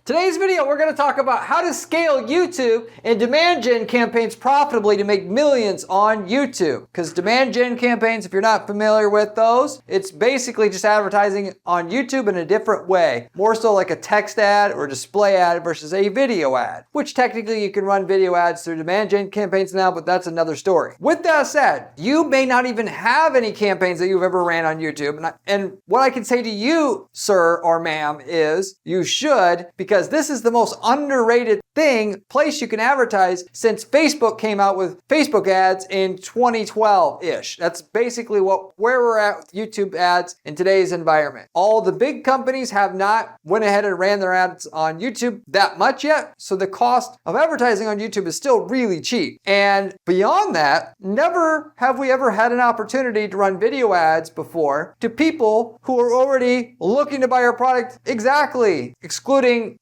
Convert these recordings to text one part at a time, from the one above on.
Today's video, we're going to talk about how to scale YouTube and demand gen campaigns profitably to make millions on YouTube. Because demand gen campaigns, if you're not familiar with those, it's basically just advertising on YouTube in a different way. More so like a text ad or display ad versus a video ad, which technically you can run video ads through demand gen campaigns now, but that's another story. With that said, you may not even have any campaigns that you've ever ran on YouTube. And what I can say to you, sir or ma'am, is you should, because this is the most underrated place you can advertise since Facebook came out with Facebook ads in 2012-ish. That's basically where we're at with YouTube ads in today's environment. All the big companies have not went ahead and ran their ads on YouTube that much yet, so the cost of advertising on YouTube is still really cheap. And beyond that, never have we ever had an opportunity to run video ads before to people who are already looking to buy our product excluding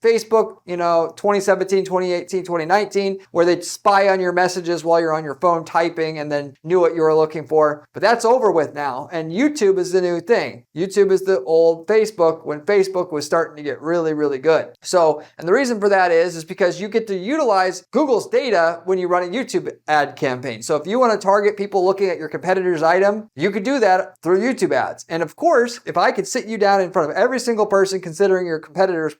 Facebook, 2017, 2018, 2019, where they'd spy on your messages while you're on your phone typing and then knew what you were looking for. But that's over with now. And YouTube is the new thing. YouTube is the old Facebook when Facebook was starting to get really, really good. So, and the reason for that is because you get to utilize Google's data when you run a YouTube ad campaign. So if you want to target people looking at your competitor's item, you could do that through YouTube ads. And of course, if I could sit you down in front of every single person considering your competitor's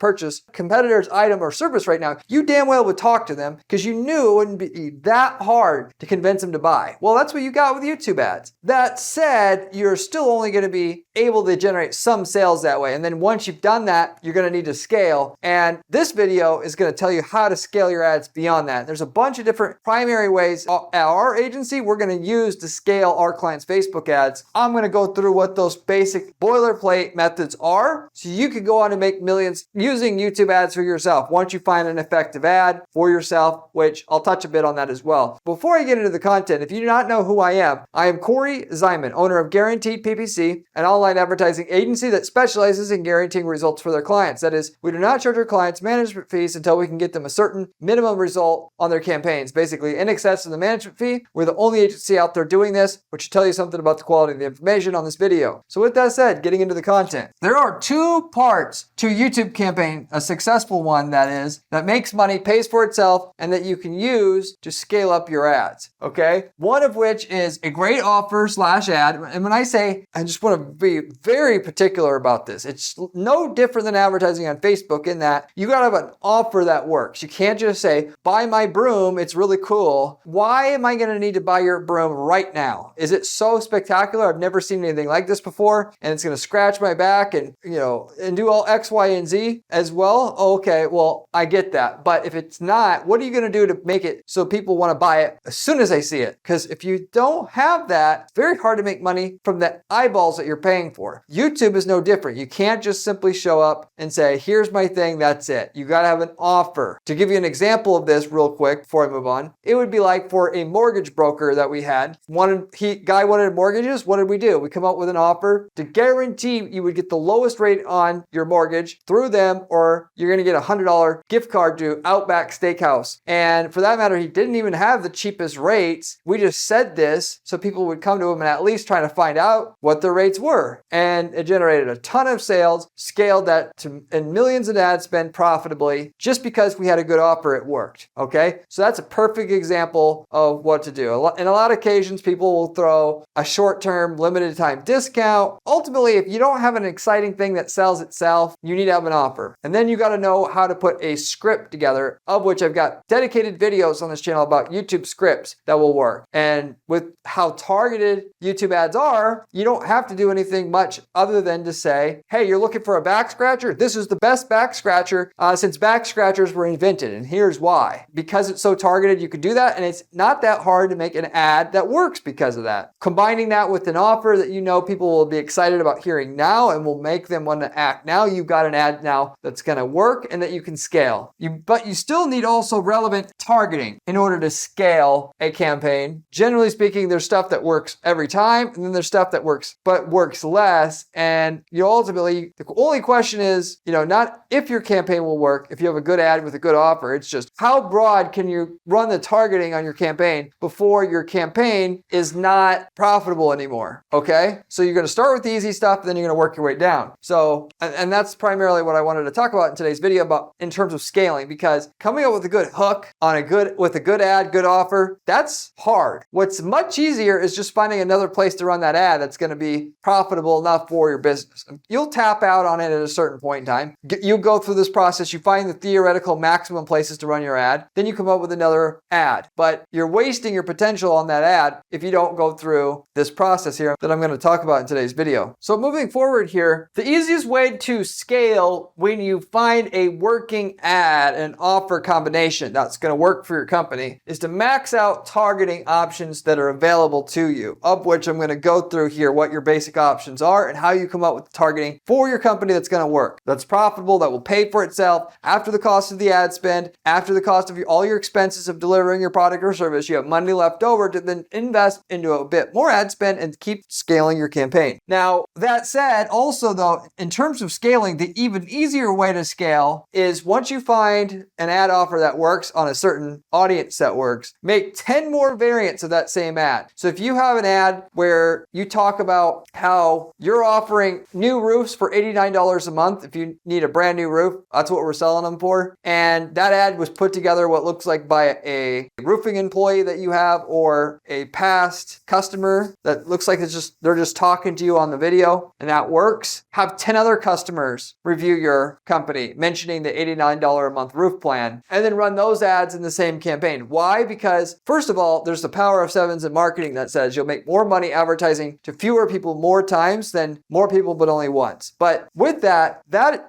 item or service right now, you damn well would talk to them because you knew it wouldn't be that hard to convince them to buy. Well, that's what you got with YouTube ads. That said, you're still only going to be able to generate some sales that way. And then once you've done that, you're going to need to scale. And this video is going to tell you how to scale your ads beyond that. There's a bunch of different primary ways at our agency we're going to use to scale our clients' Facebook ads. I'm going to go through what those basic boilerplate methods are so you can go on and make millions using YouTube ads for yourself once you find an effective ad for yourself, which I'll touch a bit on that as well. Before I get into the content, if you do not know who I am Corey Zyman, owner of Guaranteed PPC, an online advertising agency that specializes in guaranteeing results for their clients. That is, we do not charge our clients management fees until we can get them a certain minimum result on their campaigns, basically in excess of the management fee. We're the only agency out there doing this, which should tell you something about the quality of the information on this video. So with that said, getting into the content. There are two parts to a YouTube campaign, a successful one that is, that makes money, pays for itself, and that you can use to scale up your ads, okay? One of which is a great offer / ad. And when I say, I just want to be very particular about this. It's no different than advertising on Facebook in that you got to have an offer that works. You can't just say, buy my broom, it's really cool. Why am I going to need to buy your broom right now? Is it so spectacular? I've never seen anything like this before, and it's going to scratch my back and do all X, Y, and Z as well? Okay, well, I get that. But if it's not, what are you going to do to make it so people want to buy it as soon as they see it? Because if you don't have that, it's very hard to make money from the eyeballs that you're paying for. YouTube is no different. You can't just simply show up and say, here's my thing, that's it. You got to have an offer. To give you an example of this real quick before I move on, it would be like for a mortgage broker that we had. Guy wanted mortgages. What did we do? We come up with an offer to guarantee you would get the lowest rate on your mortgage through them, or you're going to get a $100 gift card to Outback Steakhouse. And for that matter, he didn't even have the cheapest rates. We just said this so people would come to him and at least trying to find out what the rates were. And it generated a ton of sales, scaled that to and millions of ad spend profitably just because we had a good offer, it worked. Okay? So that's a perfect example of what to do. In a lot of occasions, people will throw a short-term limited time discount. Ultimately, if you don't have an exciting thing that sells itself, you need to have an offer. And then you got to know how to put a script together, of which I've got dedicated videos on this channel about YouTube scripts that will work. And with how targeted YouTube ads are, you don't have to do anything much other than to say, hey, you're looking for a back scratcher? This is the best back scratcher since back scratchers were invented, and here's why. Because it's so targeted, you could do that, and it's not that hard to make an ad that works because of that. Combining that with an offer that you know people will be excited about hearing now and will make them want to act now, you've got an ad now that's going to work and that you can scale. But you still need also relevant targeting in order to scale a campaign. Generally speaking, there's stuff that works every time, and then there's stuff that works but works less. And you ultimately, the only question is, not if your campaign will work, if you have a good ad with a good offer. It's just how broad can you run the targeting on your campaign before your campaign is not profitable anymore. Okay? So you're going to start with the easy stuff, then you're going to work your way down. So, and that's primarily what I wanted to talk about in today's video about in terms of scaling, because coming up with a good hook on with a good ad, good offer, that's hard. What's much easier is just finding another place to run that ad that's going to be profitable enough for your business. You'll tap out on it at a certain point in time. You go through this process, you find the theoretical maximum places to run your ad, then you come up with another ad. But you're wasting your potential on that ad if you don't go through this process here that I'm going to talk about in today's video. So moving forward here, the easiest way to scale when you find a working ad and offer combination that's going to work for your company is to max out targeting options that are available to you, of which I'm going to go through here what your basic options are and how you come up with targeting for your company that's going to work, that's profitable, that will pay for itself after the cost of the ad spend, after the cost of all your expenses of delivering your product or service. You have money left over to then invest into a bit more ad spend and keep scaling your campaign. Now, that said, also though, in terms of scaling, the even easier way to scale is once you find an ad offer that works on a certain audience that works, make 10 more variants of that same ad. So if you have an ad where you talk about how you're offering new roofs for $89 a month, if you need a brand new roof, that's what we're selling them for. And that ad was put together what looks like by a roofing employee that you have or a past customer that looks like they're just talking to you on the video, and that works. Have 10 other customers review your company mentioning the $89 a month roof plan, and then run those ads in the same campaign. Why? Because first of all, there's the power of sevens in marketing that says you'll make more money advertising to fewer people more times than more people but only once. But with that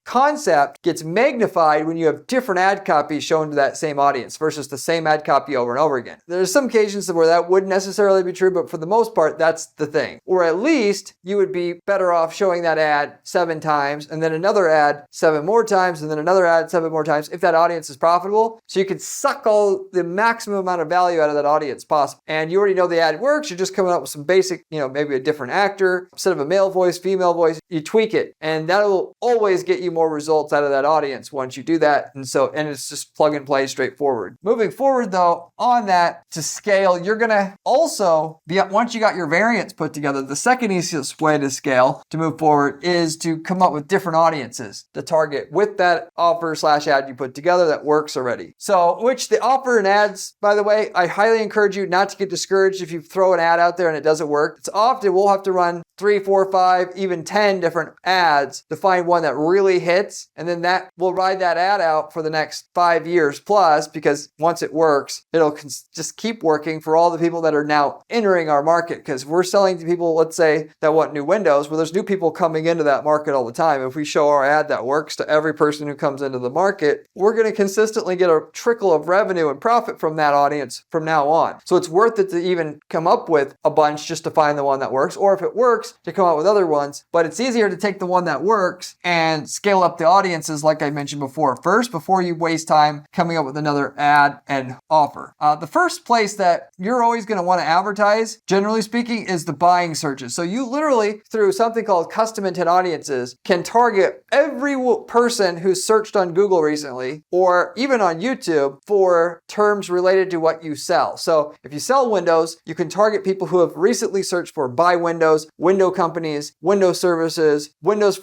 concept gets magnified when you have different ad copies shown to that same audience versus the same ad copy over and over again. There's some occasions where that wouldn't necessarily be true, but for the most part, that's the thing. Or at least you would be better off showing that ad 7 times and then another ad 7 more times and then another ad 7 more times if that audience is profitable. So you can suck all the maximum amount of value out of that audience possible. And you already know the ad works. You're just coming up with some basic, maybe a different actor. Instead of a male voice, female voice, you tweak it. And that will always get you more results out of that audience once you do that. And it's just plug and play straightforward. Moving forward though, on that to scale, you're going to also once you got your variants put together, the second easiest way to scale to move forward is to come up with different audiences to target with that offer / ad you put together that works already. So, which the offer and ads, by the way, I highly encourage you not to get discouraged if you throw an ad out there and it doesn't work. It's often we'll have to run 3, 4, 5, even 10 different ads to find one that really hits. And then that will ride that ad out for the next 5 years plus, because once it works, it'll just keep working for all the people that are now entering our market. Because we're selling to people, let's say, that want new windows. Well, there's new people coming into that market all the time. If we show our ad that works to every person who comes into the market, we're going to consistently get a trickle of revenue and profit from that audience from now on. So it's worth it to even come up with a bunch just to find the one that works, or if it works, to come up with other ones. But it's easier to take the one that works and scale up the audiences like I mentioned before first, before you waste time coming up with another ad and offer. The first place that you're always going to want to advertise, generally speaking, is the buying searches. So you literally, through something called custom intent audiences, can target every person who's searched on Google recently or even on YouTube for terms related to what you sell. So if you sell windows, you can target people who have recently searched for buy windows, window companies, window services, windows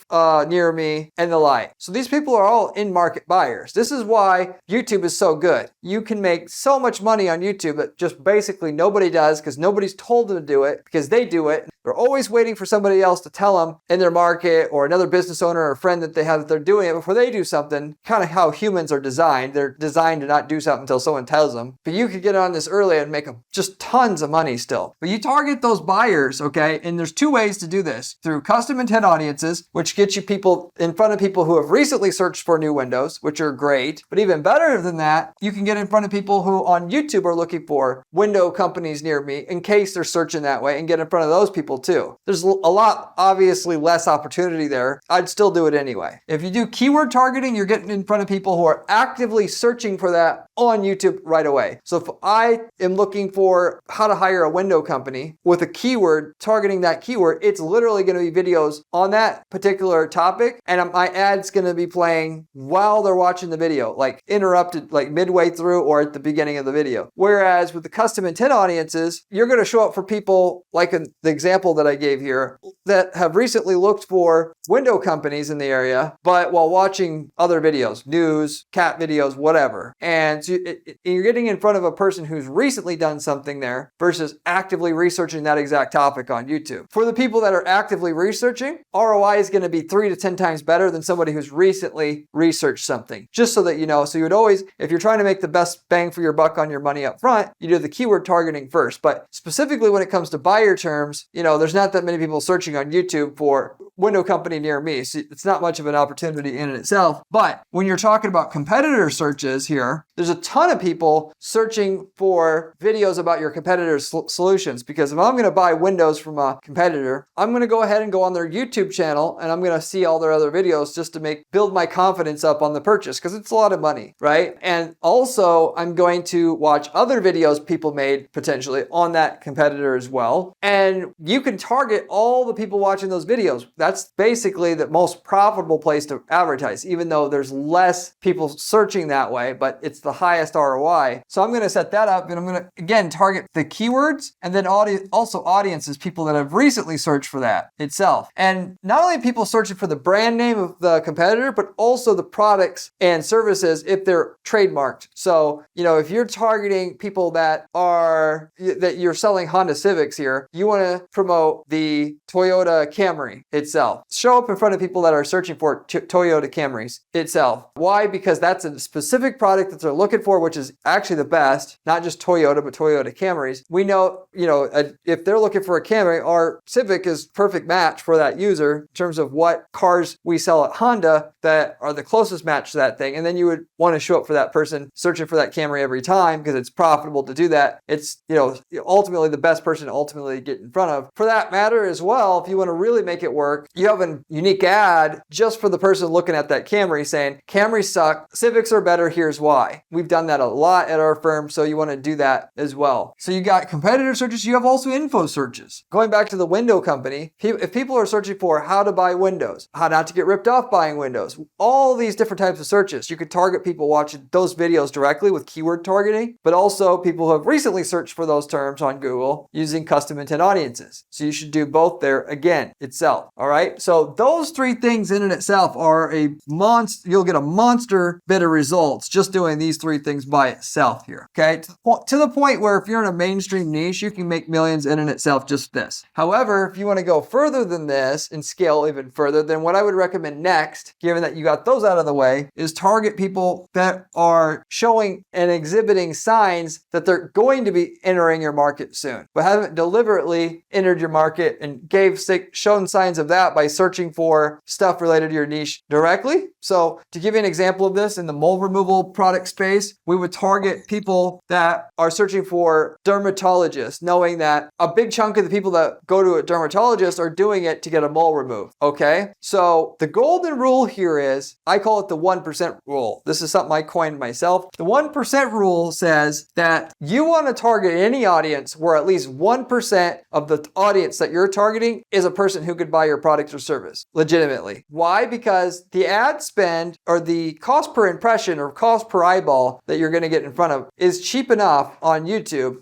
near me, and the like. So these people are all in-market buyers. This is why YouTube is so good. You can make so much money on YouTube that just basically nobody does because nobody's told them to do it, because they do it. They're always waiting for somebody else to tell them in their market, or another business owner or a friend that they have that they're doing it before they do something. Kind of how humans are designed. They're designed to not do something until someone tells them. But you could get on this early and make just tons of money still. But you target those buyers, okay? And there's 2 ways to do this. Through custom intent audiences, which gets you people in front of people who have recently searched for new windows, which are great. But even better than that, you can get in front of people who on YouTube are looking for window companies near me in case they're searching that way, and get in front of those people too. There's a lot, obviously less opportunity there. I'd still do it anyway. If you do keyword targeting, you're getting in front of people who are actively searching for that on YouTube right away. So if I am looking for how to hire a window company with a keyword, targeting that keyword, it's literally going to be videos on that particular topic, and my ad's going to be playing while they're watching the video, like interrupted like midway through or at the beginning of the video. Whereas with the custom intent audiences, you're going to show up for people like in the example that I gave here that have recently looked for window companies in the area, but while watching other videos, news, cat videos, whatever. And so you're getting in front of a person who's recently done something there versus actively researching that exact topic on YouTube. For the people that are actively researching, ROI is going to be 3 to 10 times better than somebody who's recently researched something. Just so that you know, so you would always, if you're trying to make the best bang for your buck on your money up front, you do the keyword targeting first. But specifically when it comes to buyer terms, there's not that many people searching on YouTube for window company near me. So it's not much of an opportunity in itself. But when you're talking about competitor searches here, there's a ton of people searching for videos about your competitor's solutions. Because if I'm going to buy windows from a competitor, I'm going to go ahead and go on their YouTube channel and I'm going to see all their other videos just to build my confidence up on the purchase, because it's a lot of money, right? And also I'm going to watch other videos people made potentially on that competitor as well. And you can target all the people watching those videos. That's basically the most profitable place to advertise, even though there's less people searching that way, but it's the highest ROI. So I'm going to set that up and I'm going to, again, target the keywords and then also audiences, people that have recently searched for that itself. And not only people searching for the brand name of the competitor, but also the products and services if they're trademarked. So, if you're targeting people that you're selling Honda Civics here, you want to promote the Toyota Camry itself. Show up in front of people that are searching for Toyota Camrys itself. Why? Because that's a specific product that they're looking for, which is actually the best, not just Toyota, but Toyota Camrys. We know, if they're looking for a Camry, our Civic is perfect match for that user in terms of what cars we sell at Honda that are the closest match to that thing. And then you would want to show up for that person searching for that Camry every time because it's profitable to do that. It's, ultimately the best person to ultimately get in front of. For that matter as well, if you want to really make it work, you have a unique ad just for the person looking at that Camry saying, Camrys suck, Civics are better, here's why. We've done that a lot at our firm, so you want to do that as well. So you got competitor searches, you have also info searches. Going back to the window company, if people are searching for how to buy windows, how not to get ripped off buying windows, all these different types of searches, you could target people watching those videos directly with keyword targeting, but also people who have recently searched for those terms on Google using custom intent audiences. So you should do both there again itself. All right. So those three things in and itself are a monster. You'll get a monster bit of results just doing these three things by itself here. Okay. To the point where if you're in a mainstream niche, you can make millions in and itself just this. However, if you want to go further than this and scale even further, then what I would recommend next, given that you got those out of the way, is target people that are showing and exhibiting signs that they're going to be entering your market soon, but haven't deliberately entered your market and shown signs of that by searching for stuff related to your niche directly. So to give you an example of this, in the mole removal product space, we would target people that are searching for dermatologists, knowing that a big chunk of the people that go to a dermatologist are doing it to get a mole removed. Okay. So the golden rule here is, I call it the 1% rule. This is something I coined myself. The 1% rule says that you want to target any audience where at least 1% of the audience that you're targeting is a person who could buy your product or service legitimately. Why? Because the ad spend or the cost per impression or cost per eyeball that you're going to get in front of is cheap enough on YouTube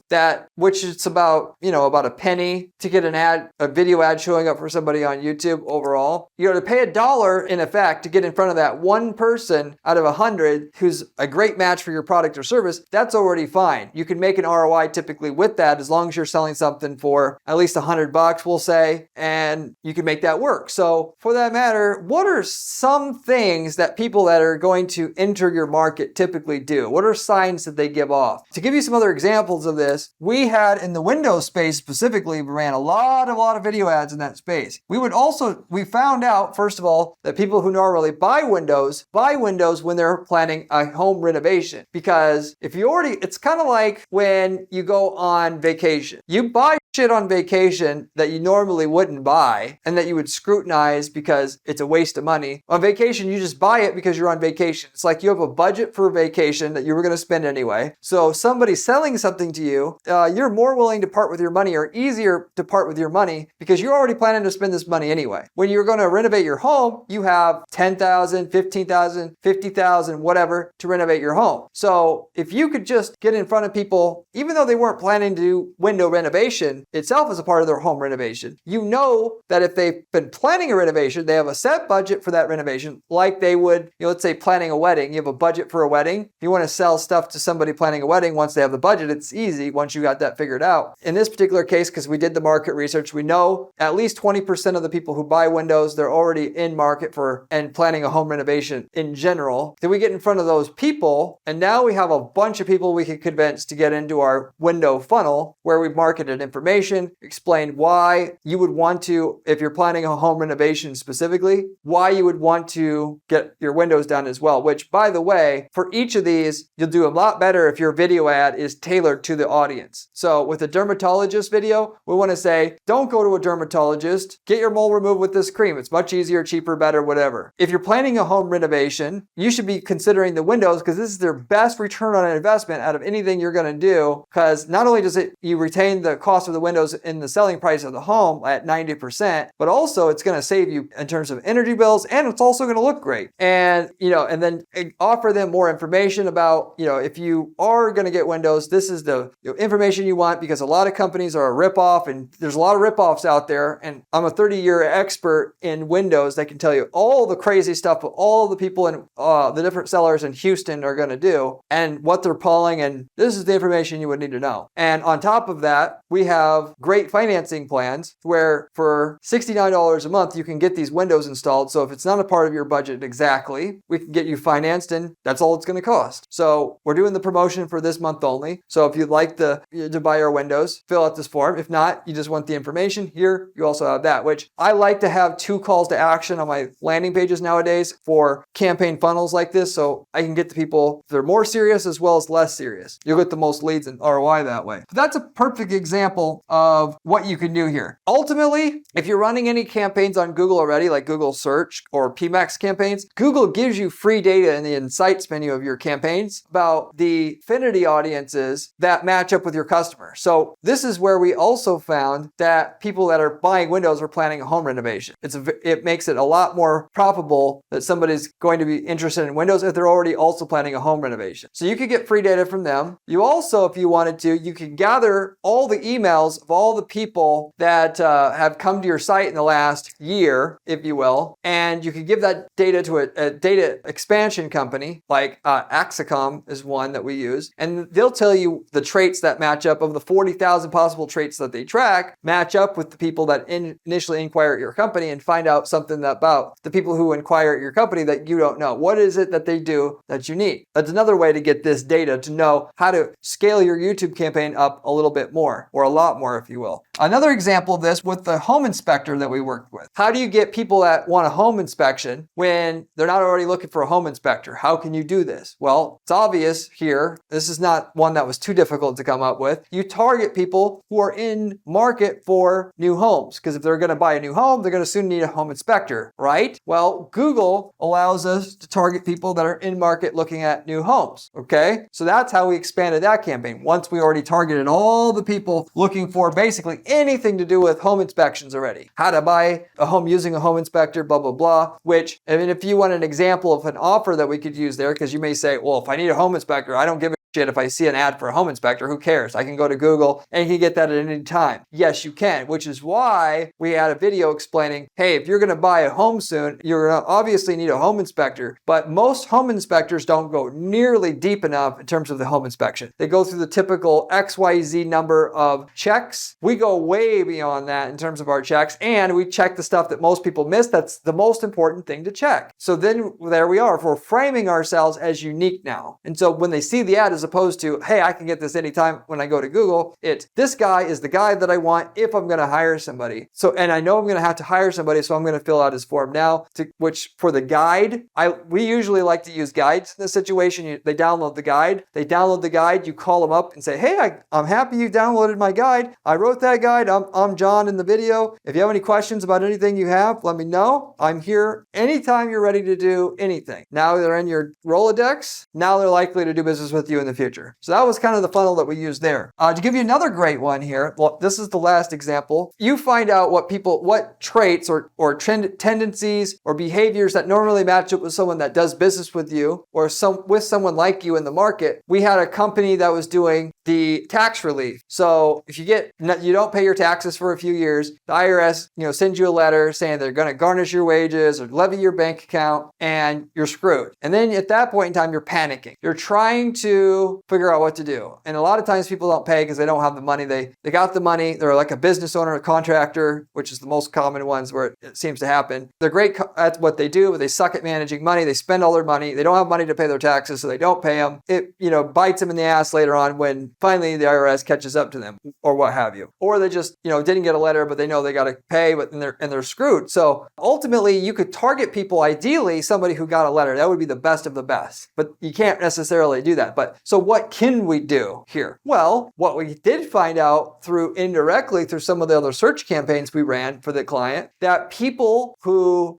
which it's about a penny to get a video ad showing up for somebody on YouTube overall. You're going to pay $1 in effect to get in front of that one person out of 100 who's a great match for your product or service. That's already fine. You can make an ROI typically with that as long as you're selling something for at least $100, we'll say, and you can make that work. So for that matter, what are some things that people that are going to enter your market typically do? What are signs that they give off? To give you some other examples of this, we had in the Windows space specifically, we ran a lot of video ads in that space. We found out, first of all, that people who normally buy Windows when they're planning a home renovation. Because it's kind of like when you go on vacation. You buy shit on vacation that you normally wouldn't buy and that you would scrutinize because it's a waste of money. On vacation, you just buy it because you're on vacation. It's like you have a budget for vacation that you were going to spend anyway. So somebody selling something to you, you're more willing to part with your money, or easier to part with your money because you're already planning to spend this money anyway. When you're going to renovate your home, you have $10,000, $15,000, $50,000, whatever to renovate your home. So if you could just get in front of people, even though they weren't planning to do window renovation itself as a part of their home renovation, you know that if they've been planning a renovation, they have a set budget for that renovation, like they would, let's say planning a wedding. You have a budget for a wedding. If you want to sell stuff to somebody planning a wedding, once they have the budget, it's easy once you got that figured out. In this particular case, because we did the market research, we know at least 20% of the people who buy windows, they're already in market for and planning a home renovation in general. Then we get in front of those people, and now we have a bunch of people we can convince to get into our window funnel where we've marketed information, explained why you would want to, if you're planning a home renovation specifically, why you would want to get your windows done as well, which, by the way, for each of these, you'll do a lot better if your video ad is tailored to the audience. So with a dermatologist video, we want to say, don't go to a dermatologist, get your mole removed with this cream. It's much easier, cheaper, better, whatever. If you're planning a home renovation, you should be considering the windows because this is their best return on investment out of anything you're going to do, because not only does you retain the cost of the windows in the selling price of the home at 90%, but also it's going to save you in terms of energy bills, and it's also going to look great. And, and then offer them more information about, if you are going to get windows, this is the information you want, because a lot of companies are a ripoff, and there's a lot of ripoffs out there. And I'm a 30-year expert in windows that can tell you all the crazy stuff all the people in the different sellers in Houston are going to do and what they're pulling. And this is the information you would need to know. And on top of that, we have great financing plans where for $69 a month, you can get these windows installed. So if it's not a part of your budget exactly, we can get you financed, and that's all it's going to cost. So we're doing the promotion for this month only. So if you'd like to buy our windows, fill out this form. If not, you just want the information here, you also have that, which I like to have 2 calls to action on my landing pages nowadays for campaign funnels like this. So I can get to people that are more serious as well as less serious. You'll get the most leads and ROI that way. But that's a perfect example of what you can do here. Ultimately, if you're running any campaigns on Google already, like Google search or PMAX campaigns, Google gives you free data in the insights menu of your campaigns about the affinity audiences that match up with your customer. So this is where we also found that people that are buying windows are planning a home renovation. It makes it a lot more probable that somebody's going to be interested in windows if they're already also planning a home renovation. So you could get free data from them. You also, if you wanted to, you could gather all the emails of all the people that have come to your site in the last year, if you will, and you could give that data to a data expansion company like Axicom is one that we use, and they'll tell you the traits that match up of the 40,000 possible traits that they track, match up with the people that initially inquire at your company, and find out something about the people who inquire at your company that you don't know. What is it that they do that's unique? That's another way to get this data to know how to scale your YouTube campaign up a little bit more, or a lot more, if you will. Another example of this with the home inspector that we worked with. How do you get people that want a home inspection when they're not already looking for a home inspector? How can you do this? Well, it's obvious here. This is not one that was too difficult to come up with. You target people who are in market for new homes, because if they're going to buy a new home, they're going to soon need a home inspector, right? Well, Google allows us to target people that are in market looking at new homes, okay? So that's how we expanded that campaign. Once we already targeted all the people looking for basically anything to do with home inspections already. How to buy a home using a home inspector, blah, blah, blah, which, I mean, if you want an example of an offer that we could use there, because you may say, well, if I need a home inspector, I don't give a shit if I see an ad for a home inspector, who cares? I can go to Google and you can get that at any time. Yes, you can, which is why we had a video explaining, hey, if you're going to buy a home soon, you're going to obviously need a home inspector, but most home inspectors don't go nearly deep enough in terms of the home inspection. They go through the typical XYZ number of checks. We go way beyond that in terms of our checks, and we check the stuff that most people miss. That's the most important thing to check. So then there we are. We're framing ourselves as unique now. And so when they see the ad, as opposed to, hey, I can get this anytime when I go to Google. It's this guy is the guy that I want if I'm going to hire somebody. So, and I know I'm going to have to hire somebody, so I'm going to fill out his form now, which for the guide, we usually like to use guides in this situation. They download the guide, you call them up and say, hey, I'm happy you downloaded my guide. I wrote that guide. I'm John in the video. If you have any questions about anything you have, let me know. I'm here anytime you're ready to do anything. Now they're in your Rolodex. Now they're likely to do business with you in the future. So that was kind of the funnel that we used there. To give you another great one here, well, this is the last example. You find out what traits or tendencies or behaviors that normally match up with someone that does business with you or with someone like you in the market. We had a company that was doing the tax relief. So if you don't pay your taxes for a few years, the IRS, sends you a letter saying they're going to garnish your wages or levy your bank account, and you're screwed. And then at that point in time, you're panicking. You're trying to figure out what to do. And a lot of times people don't pay because they don't have the money. They got the money. They're like a business owner, a contractor, which is the most common ones where it seems to happen. They're great at what they do, but they suck at managing money. They spend all their money. They don't have money to pay their taxes, so they don't pay them. It, bites them in the ass later on when finally the IRS catches up to them or what have you. Or they just, didn't get a letter, but they know they got to pay, but they're screwed. So ultimately, you could target people, ideally, somebody who got a letter. That would be the best of the best, but you can't necessarily do that. But so what can we do here? Well, what we did find out indirectly through some of the other search campaigns we ran for the client, that people that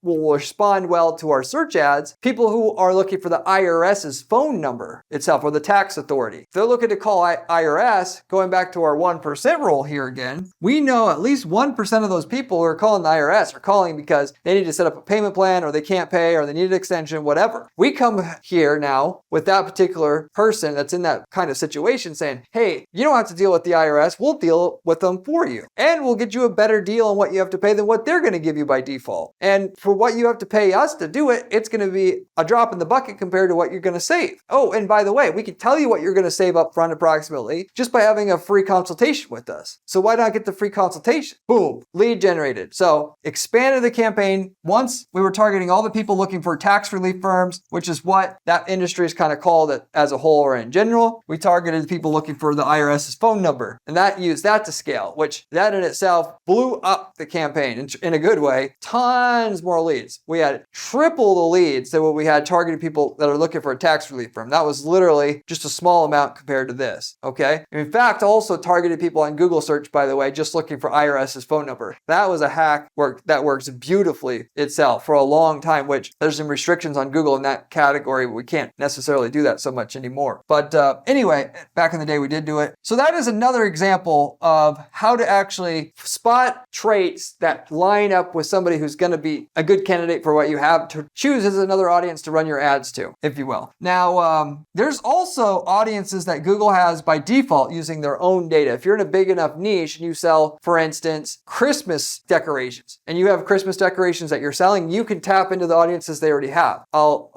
will respond well to our search ads, people who are looking for the IRS's phone number itself or the tax authority. If they're looking to call IRS, going back to our 1% rule here again, we know at least 1% of those people who are calling the IRS are calling because they need to set up a payment plan or they can't pay or they need an extension, whatever. We come here now with that particular person that's in that kind of situation saying, hey, you don't have to deal with the IRS. We'll deal with them for you. And we'll get you a better deal on what you have to pay than what they're going to give you by default. And for what you have to pay us to do it, it's going to be a drop in the bucket compared to what you're going to save. Oh, and by the way, we can tell you what you're going to save up front approximately just by having a free consultation with us. So why not get the free consultation? Boom, lead generated. So expanded the campaign. Once we were targeting all the people looking for tax relief firms, which is what that industry is kind of called it as a whole or in general. We targeted the people looking for the IRS's phone number, and that used that to scale, which that in itself blew up the campaign in a good way. Tons more leads. We had triple the leads than what we had targeted people that are looking for a tax relief firm. That was literally just a small amount compared to this. Okay. In fact, also targeted people on Google search, by the way, just looking for IRS's phone number. That was a hack that works beautifully itself for a long time, which there's some restrictions on Google in that category. We can't necessarily do that so much anymore. But anyway, back in the day, we did do it. So that is another example of how to actually spot traits that line up with somebody who's going to be a good candidate for what you have to choose as another audience to run your ads to, if you will. Now, there's also audiences that Google has by default using their own data. If you're in a big enough niche and you sell, for instance, Christmas decorations, and you have Christmas decorations that you're selling, you can tap into the audiences they already have.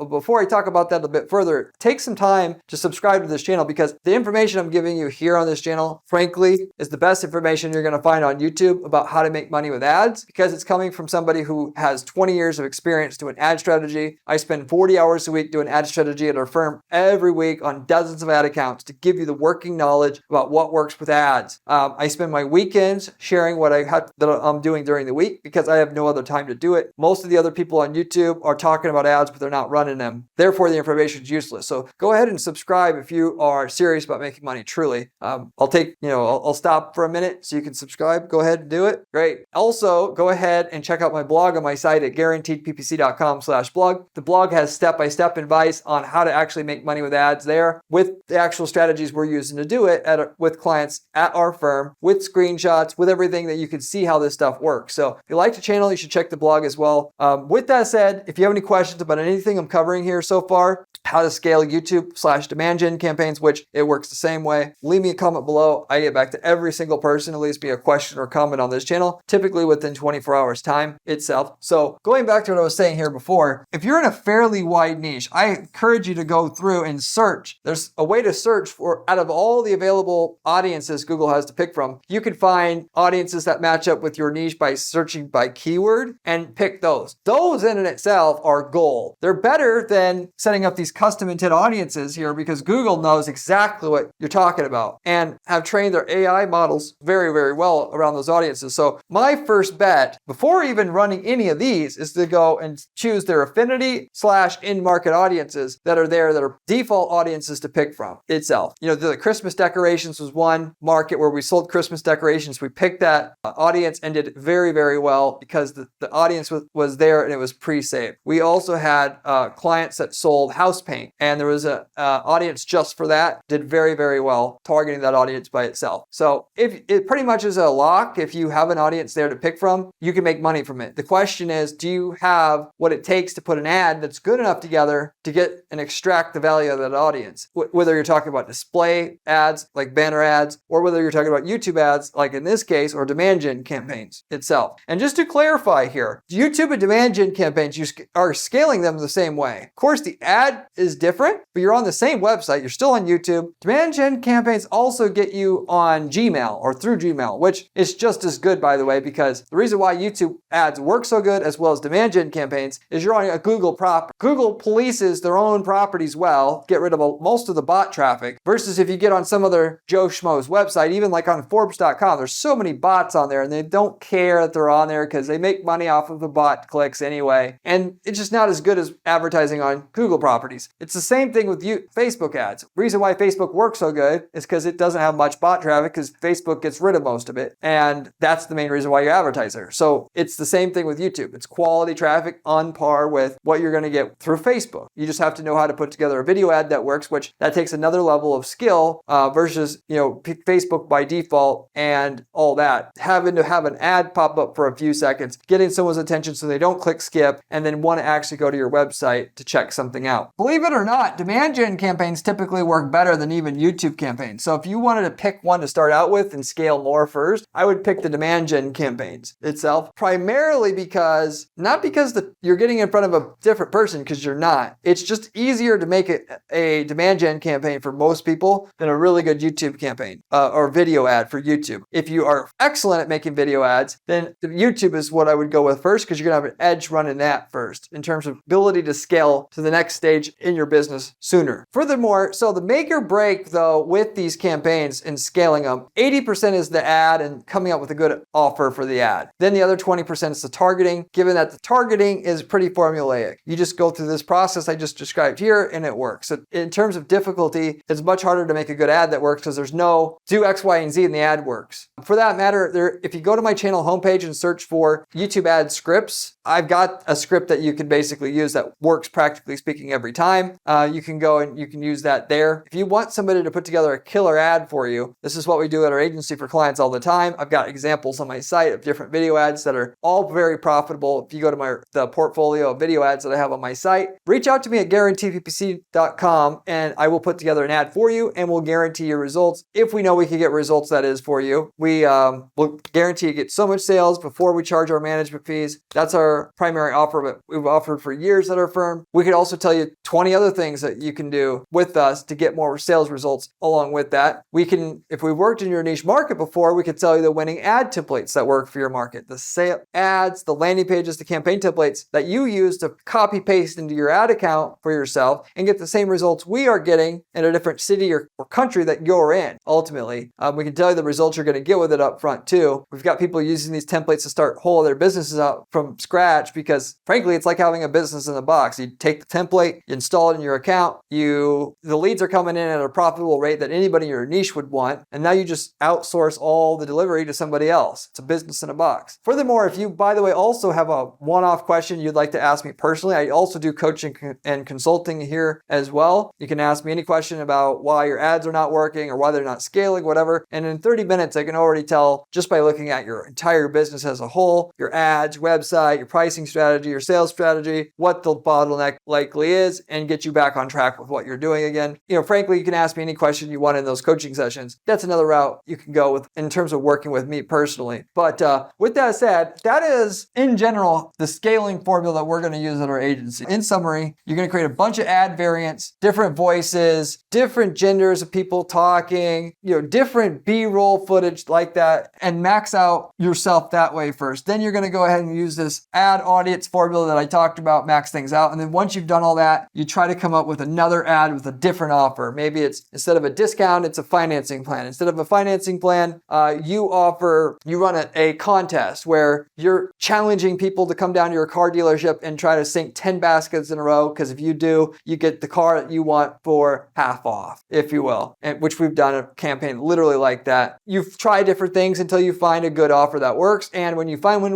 Before I talk about that a bit further, take some time to subscribe to this channel because the information I'm giving you here on this channel, frankly, is the best information you're going to find on YouTube about how to make money with ads because it's coming from somebody who has 20 years of experience doing ad strategy. I spend 40 hours a week doing ad strategy at our firm every week on dozens of ad accounts to give you the working knowledge about what works with ads. I spend my weekends sharing what I'm doing during the week because I have no other time to do it. Most of the other people on YouTube are talking about ads, but they're not running them. Therefore, the information is useless. So go ahead and subscribe if you are serious about making money, truly. I'll stop for a minute so you can subscribe. Go ahead and do it. Great. Also, go ahead and check out my blog on my site at guaranteedppc.com/blog. The blog has step-by-step advice on how to actually make money with ads there with the actual strategies we're using to do it with clients at our firm, with screenshots, with everything that you can see how this stuff works. So if you like the channel, you should check the blog as well. With that said, if you have any questions about anything I'm covering here so far, how to scale YouTube/demand gen campaigns, which it works the same way, leave me a comment below. I get back to every single person who leaves me a question or comment on this channel, typically within 24 hours time itself. So going back to what I was saying here before, if you're in a fairly wide niche, I encourage you to go through and search. There's a way to search for, out of all the available audiences Google has to pick from, you can find audiences that match up with your niche by searching by keyword and pick those. Those in and itself are gold. They're better than setting up these custom intent audiences here because Google knows exactly what you're talking about and have trained their AI models very, very well around those audiences. So my first bet before even running any of these is to go and choose their affinity / in-market audiences that are there that are default audiences to pick from itself. The Christmas decorations was one market where we sold Christmas decorations. We picked that audience and did very, very well because the audience was there and it was pre-saved. We also had clients that sold house paint and there was an audience just for that, did very, very well targeting that audience by itself. So if it pretty much is a lock, if you have an audience there to pick from, you can make money from it. The question is, do you have what it takes to put an ad that's good enough together to get and extract the value of that audience? Whether you're talking about display ads like banner ads, or whether you're talking about YouTube ads like in this case, or demand gen campaigns itself. And just to clarify here, YouTube and demand gen campaigns, you are scaling them the same way. Of course, the ad is different, but you're on the same website. You're still on YouTube. Demand gen campaigns also get you on Gmail or through Gmail, which is just as good, by the way, because the reason why YouTube ads work so good as well as demand gen campaigns is you're on a Google property. Google polices their own properties well, get rid of most of the bot traffic, versus if you get on some other Joe Schmo's website, even like on Forbes.com, there's so many bots on there and they don't care that they're on there because they make money off of the bot clicks anyway. And it's just not as good as advertising on Google properties. It's the same thing with Facebook ads. The reason why Facebook works so good is because it doesn't have much bot traffic because Facebook gets rid of most of it. And that's the main reason why you advertise there. So it's the same thing with YouTube. It's quality traffic on par with what you're going to get through Facebook. You just have to know how to put together a video ad that works, which that takes another level of skill versus, Facebook by default and all that. Having to have an ad pop up for a few seconds, getting someone's attention so they don't click skip and then want to actually go to your website to check something out. Believe it or not, demand gen campaigns typically work better than even YouTube campaigns. So if you wanted to pick one to start out with and scale more first, I would pick the demand gen campaigns itself, primarily because, not because you're getting in front of a different person, because you're not. It's just easier to make it a demand gen campaign for most people than a really good YouTube campaign or video ad for YouTube. If you are excellent at making video ads, then YouTube is what I would go with first because you're going to have an edge running that first in terms of ability to scale to the next stage in your business sooner. Furthermore, so the make or break though with these campaigns and scaling them, 80% is the ad and coming up with a good offer for the ad. Then the other 20% is the targeting, given that the targeting is pretty formulaic. You just go through this process I just described here and it works. So in terms of difficulty, it's much harder to make a good ad that works because there's no do X, Y, and Z and the ad works. For that matter, if you go to my channel homepage and search for YouTube ad scripts, I've got a script that you can basically use that works practically speaking every time. You can go and you can use that there. If you want somebody to put together a killer ad for you, this is what we do at our agency for clients all the time. I've got examples on my site of different video ads that are all very profitable. If you go to the portfolio of video ads that I have on my site, reach out to me at guaranteeppc.com and I will put together an ad for you and we'll guarantee your results. If we know we can get results, that is for you. We will guarantee you get so much sales before we charge our management fees. That's our primary offer, but we've offered for years at our firm. We could also tell you 20 other things that you can do with us to get more sales results along with that. We can, if we worked in your niche market before, we could tell you the winning ad templates that work for your market, the sale ads, the landing pages, the campaign templates that you use to copy paste into your ad account for yourself and get the same results we are getting in a different city or country that you're in. Ultimately, we can tell you the results you're going to get with it up front too. We've got people using these templates to start whole their businesses out from scratch because frankly, it's like having a business in a box. You take the template, you install it in your account, the leads are coming in at a profitable rate that anybody in your niche would want, and now you just outsource all the delivery to somebody else. It's a business in a box. Furthermore, if you, by the way, also have a one-off question you'd like to ask me personally, I also do coaching and consulting here as well. You can ask me any question about why your ads are not working or why they're not scaling, whatever. And in 30 minutes, I can already tell just by looking at your entire business as a whole, your ads, website, your pricing strategy, your sales strategy, what the bottleneck likely is, and get you back on track with what you're doing again. Frankly, you can ask me any question you want in those coaching sessions. That's another route you can go with in terms of working with me personally. But with that said, that is in general the scaling formula that we're going to use at our agency. In summary, you're going to create a bunch of ad variants, different voices, different genders of people talking, different B-roll footage like that, and max out yourself that way first. Then you're going to go ahead and use this ad audience formula that I talked about, max things out. And then once you've done all that, you try to come up with another ad with a different offer. Maybe it's instead of a discount, it's a financing plan. Instead of a financing plan, you run a contest where you're challenging people to come down to your car dealership and try to sink 10 baskets in a row, because if you do, you get the car that you want for half off, if you will, and which we've done a campaign literally like that. You've tried different things until you find a good offer that works, and when you find one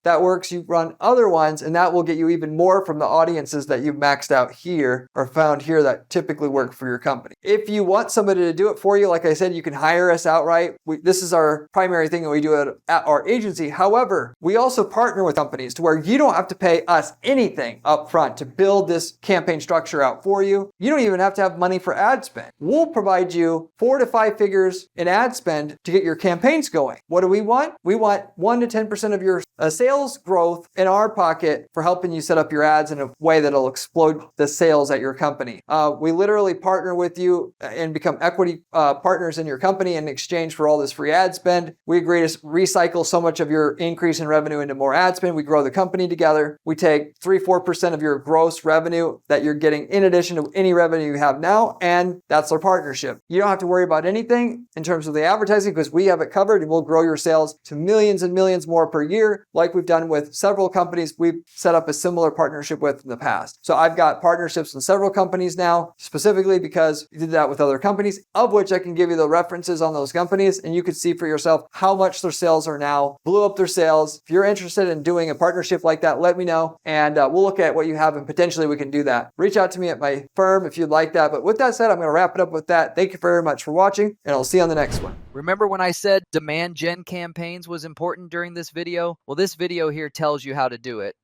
that works, you run other ones, and that will get you even more from the audiences that you've maxed out here or found here that typically work for your company. If you want somebody to do it for you, like I said, you can hire us outright. This is our primary thing that we do at our agency. However, we also partner with companies to where you don't have to pay us anything up front to build this campaign structure out for you. You don't even have to have money for ad spend. We'll provide you 4 to 5 figures in ad spend to get your campaigns going. What do we want? We want 1 to 10% of your sales growth in our pocket for helping you set up your ads in a way that'll explode the sales at your company. We literally partner with you and become equity partners in your company in exchange for all this free ad spend. We agree to recycle so much of your increase in revenue into more ad spend. We grow the company together. We take 3-4% of your gross revenue that you're getting in addition to any revenue you have now, and that's our partnership. You don't have to worry about anything in terms of the advertising because we have it covered, and we'll grow your sales to millions and millions more per year, like we've done with several companies we've set up a similar partnership with in the past. So I've got partnerships with several companies now, specifically because we did that with other companies, of which I can give you the references on those companies, and you could see for yourself how much their sales are now, blew up their sales. If you're interested in doing a partnership like that, let me know, and we'll look at what you have, and potentially we can do that. Reach out to me at my firm if you'd like that. But with that said, I'm going to wrap it up with that. Thank you very much for watching, and I'll see you on the next one. Remember when I said demand gen campaigns was important during this video? Well, this video here tells you how to do it.